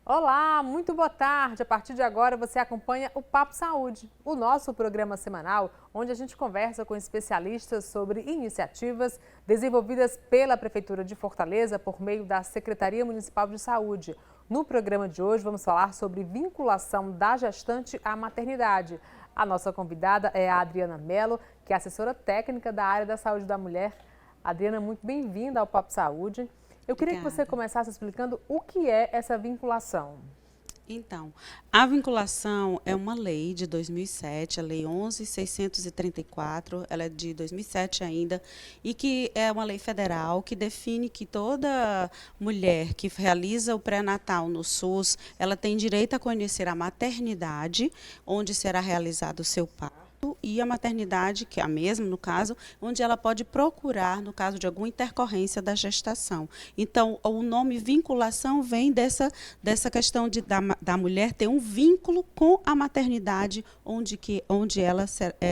Olá, muito boa tarde. A partir de agora você acompanha o Papo Saúde, o nosso programa semanal, onde a gente conversa com especialistas sobre iniciativas desenvolvidas pela Prefeitura de Fortaleza por meio da Secretaria Municipal de Saúde. No programa de hoje vamos falar sobre vinculação da gestante à maternidade. A nossa convidada é a Adriana Mello, que é assessora técnica da área da saúde da mulher. Adriana, muito bem-vinda ao Papo Saúde. Eu queria que você Obrigada. começasse explicando o que é essa vinculação. Então, a vinculação é uma lei de 2007, a Lei 11.634, ela é de 2007 ainda, e que é uma lei federal que define que toda mulher que realiza o pré-natal no SUS, ela tem direito a conhecer a maternidade, onde será realizado o seu parto, e a maternidade, que é a mesma no caso, onde ela pode procurar no caso de alguma intercorrência da gestação. Então, o nome vinculação vem dessa questão da mulher ter um vínculo com a maternidade onde ela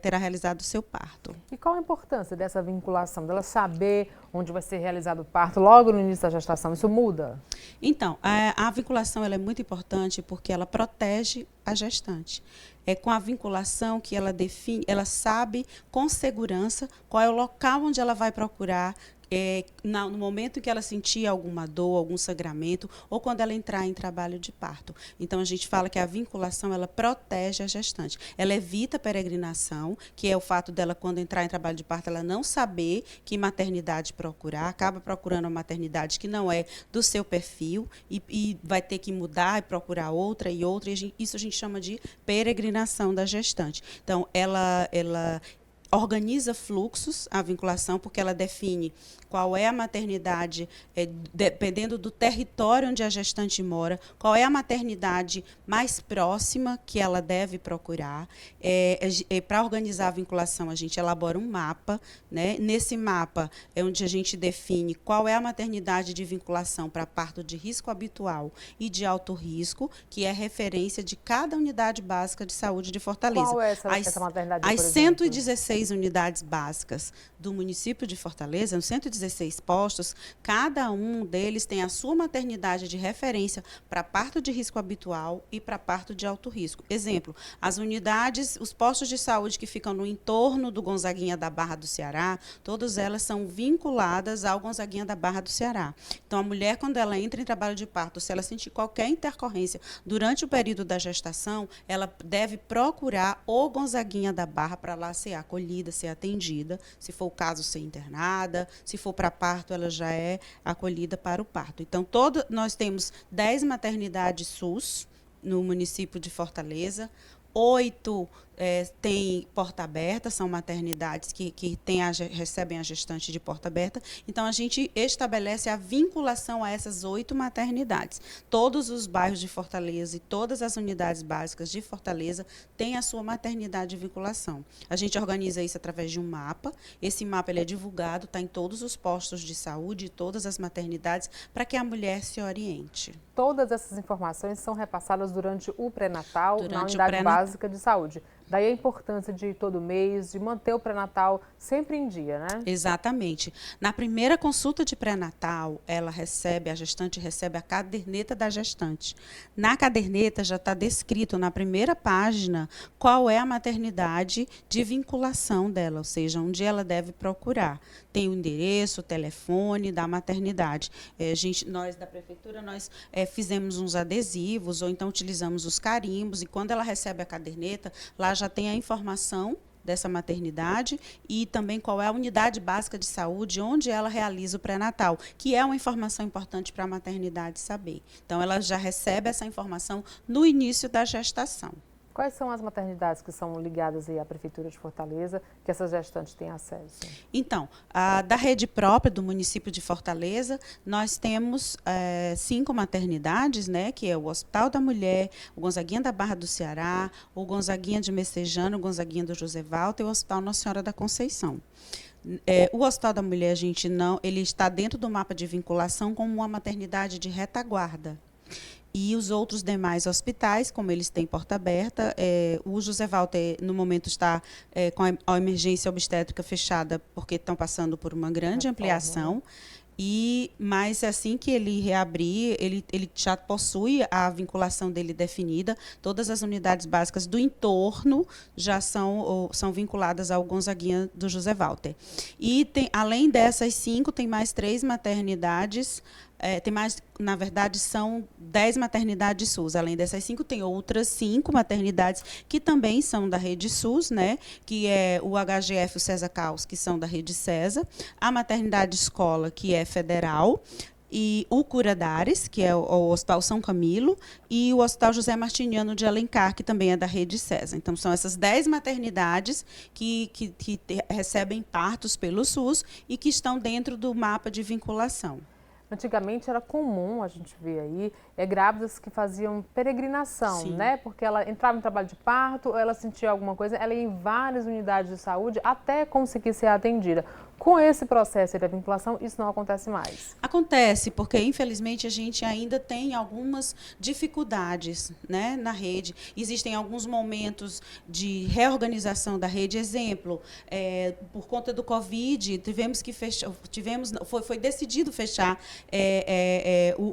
terá realizado o seu parto. E qual a importância dessa vinculação, dela saber onde vai ser realizado o parto logo no início da gestação? Isso muda? Então, a vinculação ela é muito importante porque ela protege a gestante. É com a vinculação que ela define, ela sabe com segurança qual é o local onde ela vai procurar, no momento em que ela sentir alguma dor, algum sangramento, ou quando ela entrar em trabalho de parto. Então, a gente fala que a vinculação, ela protege a gestante. Ela evita a peregrinação, que é o fato dela, quando entrar em trabalho de parto, ela não saber que maternidade procurar, acaba procurando uma maternidade que não é do seu perfil, e vai ter que mudar e procurar outra e outra, isso a gente chama de peregrinação da gestante. Então, ela organiza fluxos, a vinculação, porque ela define qual é a maternidade, dependendo do território onde a gestante mora, qual é a maternidade mais próxima que ela deve procurar. Para organizar a vinculação, a gente elabora um mapa, né? Nesse mapa é onde a gente define qual é a maternidade de vinculação para parto de risco habitual e de alto risco, que é referência de cada unidade básica de saúde de Fortaleza. Qual é essa maternidade, As por exemplo? 116 unidades básicas do município de Fortaleza, nos 116 postos, cada um deles tem a sua maternidade de referência para parto de risco habitual e para parto de alto risco. Exemplo, as unidades, os postos de saúde que ficam no entorno do Gonzaguinha da Barra do Ceará, todas elas são vinculadas ao Gonzaguinha da Barra do Ceará. Então, a mulher, quando ela entra em trabalho de parto, se ela sentir qualquer intercorrência durante o período da gestação, ela deve procurar o Gonzaguinha da Barra para lá ser acolhida, ser atendida, se for o caso, ser internada, se for para parto, ela já é acolhida para o parto. Então, nós temos 10 maternidades SUS no município de Fortaleza, 8 tem porta aberta, são maternidades que recebem a gestante de porta aberta. Então, a gente estabelece a vinculação a essas 8 maternidades. Todos os bairros de Fortaleza e todas as unidades básicas de Fortaleza têm a sua maternidade de vinculação. A gente organiza isso através de um mapa. Esse mapa ele é divulgado, está em todos os postos de saúde, todas as maternidades, para que a mulher se oriente. Todas essas informações são repassadas durante o pré-natal na Durante o unidade pré-natal. básica de saúde. Daí a importância de ir todo mês, de manter o pré-natal sempre em dia, né? Exatamente. Na primeira consulta de pré-natal, a gestante recebe a caderneta da gestante. Na caderneta já está descrito na primeira página qual é a maternidade de vinculação dela, ou seja, onde ela deve procurar. Tem o endereço, o telefone da maternidade. Nós da prefeitura, fizemos uns adesivos ou então utilizamos os carimbos, e quando ela recebe a caderneta, lá já tem a informação dessa maternidade e também qual é a unidade básica de saúde onde ela realiza o pré-natal, que é uma informação importante para a maternidade saber. Então, ela já recebe essa informação no início da gestação. Quais são as maternidades que são ligadas aí à Prefeitura de Fortaleza, que essas gestantes têm acesso? Então, da rede própria do município de Fortaleza, nós temos 5 maternidades, né, que é o Hospital da Mulher, o Gonzaguinha da Barra do Ceará, o Gonzaguinha de Messejana, o Gonzaguinha do José Walter e o Hospital Nossa Senhora da Conceição. O Hospital da Mulher, ele está dentro do mapa de vinculação como uma maternidade de retaguarda. E os outros demais hospitais, como eles têm porta aberta, o José Walter, no momento, está com a emergência obstétrica fechada, porque estão passando por uma grande ampliação. Mas assim que ele reabrir, ele já possui a vinculação dele definida. Todas as unidades básicas do entorno já são vinculadas ao Gonzaguinha do José Walter. E além dessas 5, tem mais 3 maternidades. Tem mais, na verdade, são 10 maternidades SUS. Além dessas 5, tem outras 5 maternidades que também são da rede SUS, né? Que é o HGF e o César Caus, que são da rede César, a maternidade escola, que é federal, e o Curadares, que é o Hospital São Camilo, e o Hospital José Martiniano de Alencar, que também é da rede César. Então, são essas 10 maternidades que recebem partos pelo SUS e que estão dentro do mapa de vinculação. Antigamente era comum, a gente vê aí, grávidas que faziam peregrinação, Sim. né? Porque ela entrava em trabalho de parto, ou ela sentia alguma coisa, ela ia em várias unidades de saúde até conseguir ser atendida. Com esse processo da vinculação, isso não acontece mais. Acontece, porque infelizmente a gente ainda tem algumas dificuldades, né, na rede. Existem alguns momentos de reorganização da rede. Exemplo, por conta do Covid, foi decidido fechar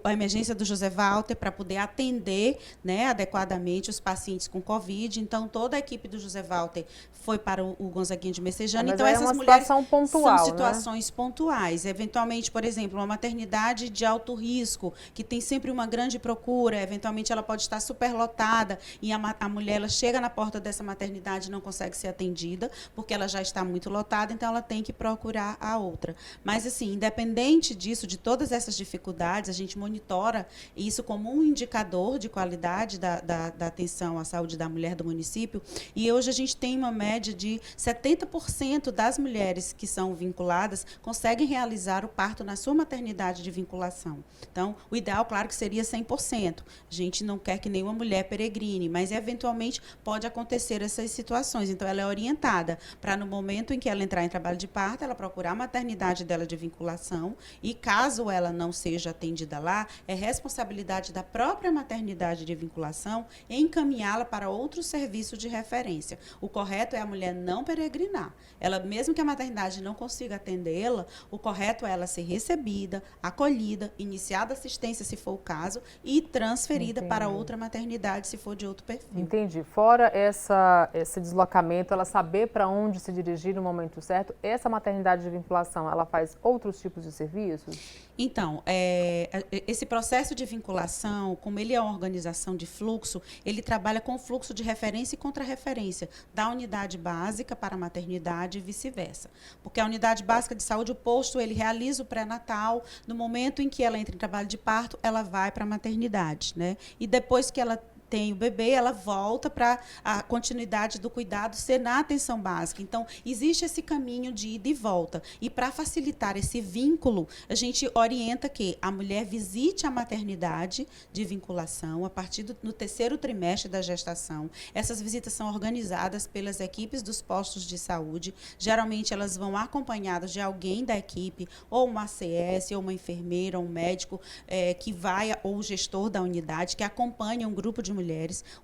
a emergência do José Walter para poder atender, né, adequadamente os pacientes com Covid. Então, toda a equipe do José Walter foi para o Gonzaguinha de Messejana. Mas então, é essas uma mulheres situação pontual, são situações pontuais. Eventualmente, por exemplo, uma maternidade de alto risco, que tem sempre uma grande procura, eventualmente ela pode estar superlotada e a mulher ela chega na porta dessa maternidade e não consegue ser atendida, porque ela já está muito lotada, então ela tem que procurar a outra. Mas, assim, independente disso, de todas essas dificuldades, a gente monitora isso como um indicador de qualidade da atenção à saúde da mulher do município, e hoje a gente tem uma média de 70% das mulheres que são vinculadas conseguem realizar o parto na sua maternidade de vinculação. Então, o ideal, claro, que seria 100%. A gente não quer que nenhuma mulher peregrine, mas eventualmente pode acontecer essas situações. Então, ela é orientada para, no momento em que ela entrar em trabalho de parto, ela procurar a maternidade dela de vinculação e, caso ela não seja atendida lá, é responsabilidade da própria maternidade de vinculação encaminhá-la para outro serviço de referência. O correto é a mulher não peregrinar. Ela, mesmo que a maternidade não consiga atendê-la, o correto é ela ser recebida, acolhida, iniciada assistência, se for o caso, e transferida para outra maternidade, se for de outro perfil. Entendi. Fora esse deslocamento, ela saber para onde se dirigir no momento certo, essa maternidade de vinculação, ela faz outros tipos de serviços? Então, esse processo de vinculação, como ele é uma organização de fluxo, ele trabalha com fluxo de referência e contra-referência da unidade básica para a maternidade e vice-versa. Porque a unidade básica de saúde, o posto, ele realiza o pré-natal. No momento em que ela entra em trabalho de parto, ela vai para a maternidade, né? E depois que ela tem o bebê, ela volta para a continuidade do cuidado ser na atenção básica. Então, existe esse caminho de ida e volta. E para facilitar esse vínculo, a gente orienta que a mulher visite a maternidade de vinculação a partir no terceiro trimestre da gestação. Essas visitas são organizadas pelas equipes dos postos de saúde. Geralmente, elas vão acompanhadas de alguém da equipe, ou uma ACS, ou uma enfermeira, ou um médico, que vai, ou o gestor da unidade, que acompanha um grupo de mulheres.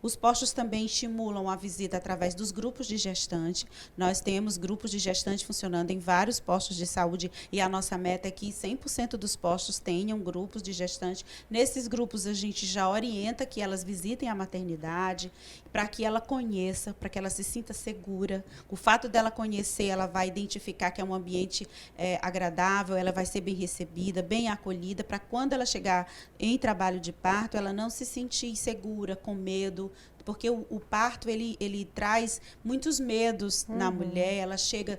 Os postos também estimulam a visita através dos grupos de gestante. Nós temos grupos de gestante funcionando em vários postos de saúde e a nossa meta é que 100% dos postos tenham grupos de gestante. Nesses grupos a gente já orienta que elas visitem a maternidade, para que ela conheça, para que ela se sinta segura. O fato dela conhecer, ela vai identificar que é um ambiente agradável, ela vai ser bem recebida, bem acolhida, para quando ela chegar em trabalho de parto, ela não se sentir insegura, com medo, porque o parto ele traz muitos medos na mulher. Ela chega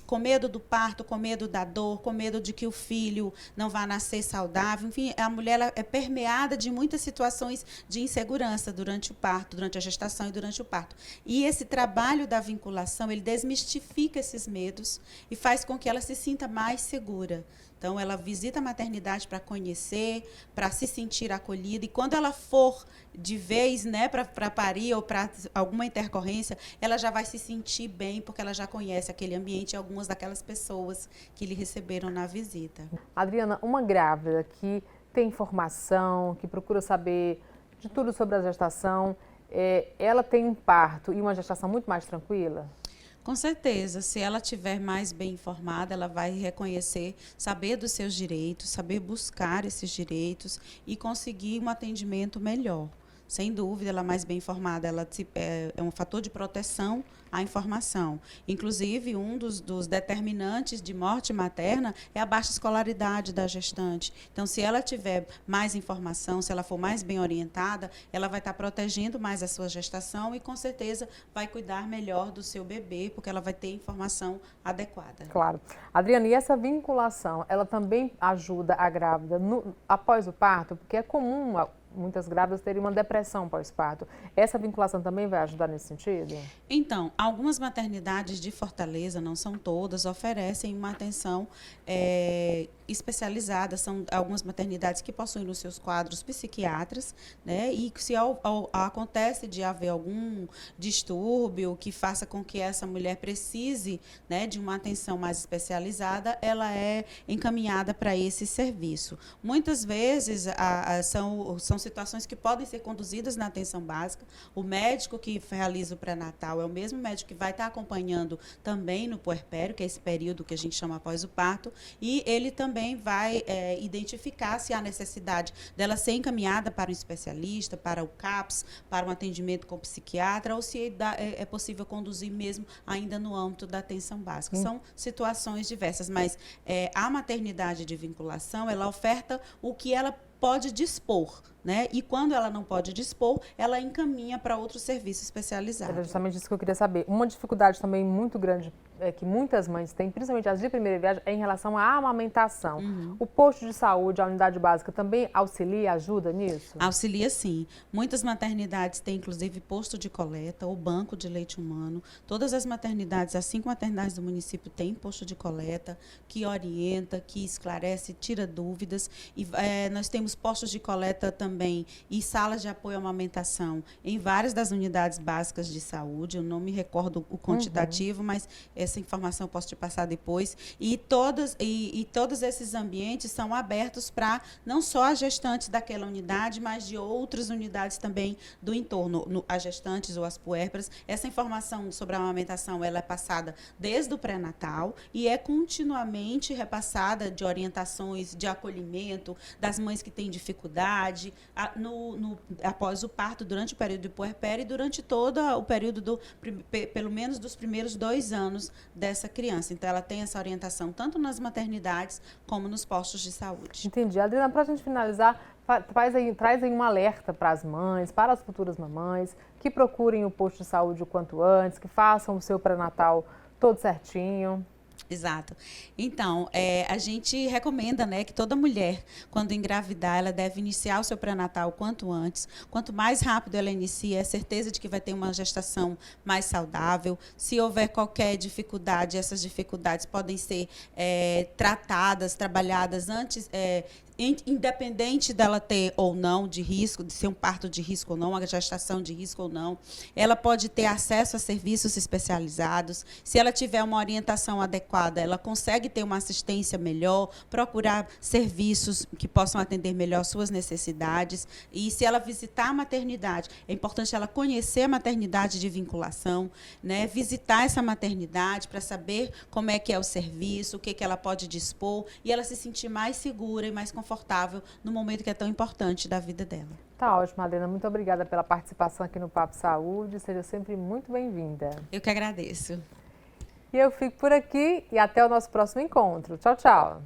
com medo do parto, com medo da dor, com medo de que o filho não vá nascer saudável. Enfim, a mulher ela é permeada de muitas situações de insegurança durante o parto, durante a gestação e durante o parto. E esse trabalho da vinculação, ele desmistifica esses medos e faz com que ela se sinta mais segura. Então, ela visita a maternidade para conhecer, para se sentir acolhida. E quando ela for de vez, né, para parir ou para alguma intercorrência, ela já vai se sentir bem, porque ela já conhece aquele ambiente e algumas daquelas pessoas que lhe receberam na visita. Adriana, uma grávida que tem informação, que procura saber de tudo sobre a gestação, ela tem um parto e uma gestação muito mais tranquila? Com certeza, se ela estiver mais bem informada, ela vai reconhecer, saber dos seus direitos, saber buscar esses direitos e conseguir um atendimento melhor. Sem dúvida, ela mais bem informada, é um fator de proteção à informação. Inclusive, um dos determinantes de morte materna é a baixa escolaridade da gestante. Então, se ela tiver mais informação, se ela for mais bem orientada, ela vai estar protegendo mais a sua gestação e, com certeza, vai cuidar melhor do seu bebê, porque ela vai ter informação adequada. Claro. Adriana, e essa vinculação, ela também ajuda a grávida após o parto? Porque é comum muitas grávidas terem uma depressão pós-parto. Essa vinculação também vai ajudar nesse sentido? Então, algumas maternidades de Fortaleza, não são todas, oferecem uma atenção especializada. São algumas maternidades que possuem nos seus quadros psiquiatras, né? E se acontece de haver algum distúrbio que faça com que essa mulher precise, né, de uma atenção mais especializada, ela é encaminhada para esse serviço. Muitas vezes são situações que podem ser conduzidas na atenção básica. O médico que realiza o pré-natal é o mesmo médico que vai estar acompanhando também no puerpério, que é esse período que a gente chama após o parto, e ele também vai identificar se há necessidade dela ser encaminhada para um especialista, para o CAPS, para um atendimento com o psiquiatra, ou se é possível conduzir mesmo ainda no âmbito da atenção básica. São situações diversas, mas a maternidade de vinculação, ela oferta o que ela pode dispor, né? E quando ela não pode dispor, ela encaminha para outro serviço especializado. Era justamente isso que eu queria saber. Uma dificuldade também muito grande que muitas mães têm, principalmente as de primeira viagem, é em relação à amamentação. O posto de saúde, a unidade básica, também auxilia, ajuda nisso? Auxilia, sim. Muitas maternidades têm, inclusive, posto de coleta ou banco de leite humano. Todas as maternidades, as 5 maternidades do município, têm posto de coleta que orienta, que esclarece, tira dúvidas. E nós temos postos de coleta também e salas de apoio à amamentação em várias das unidades básicas de saúde. Eu não me recordo o quantitativo, mas essa informação eu posso te passar depois. E todos esses ambientes são abertos para não só a gestante daquela unidade, mas de outras unidades também do entorno, as gestantes ou as puérperas. Essa informação sobre a amamentação, ela é passada desde o pré-natal e é continuamente repassada de orientações de acolhimento das mães que têm dificuldade, após o parto, durante o período de puerpério e durante todo o período pelo menos dos primeiros 2 anos dessa criança. Então, ela tem essa orientação tanto nas maternidades como nos postos de saúde. Entendi. Adriana, para a gente finalizar, traz aí um alerta para as mães, para as futuras mamães, que procurem o posto de saúde o quanto antes, que façam o seu pré-natal todo certinho. Exato. Então, a gente recomenda, né, que toda mulher, quando engravidar, ela deve iniciar o seu pré-natal o quanto antes. Quanto mais rápido ela inicia, é certeza de que vai ter uma gestação mais saudável. Se houver qualquer dificuldade, essas dificuldades podem ser tratadas, trabalhadas antes, independente dela ter ou não de risco, de ser um parto de risco ou não, uma gestação de risco ou não, ela pode ter acesso a serviços especializados. Se ela tiver uma orientação adequada, ela consegue ter uma assistência melhor, procurar serviços que possam atender melhor suas necessidades. E se ela visitar a maternidade, é importante ela conhecer a maternidade de vinculação, né? Visitar essa maternidade para saber como é que é o serviço, o que ela pode dispor, e ela se sentir mais segura e mais confortável no momento que é tão importante da vida dela. Tá ótimo, Adriana. Muito obrigada pela participação aqui no Papo Saúde. Seja sempre muito bem-vinda. Eu que agradeço. E eu fico por aqui e até o nosso próximo encontro. Tchau, tchau.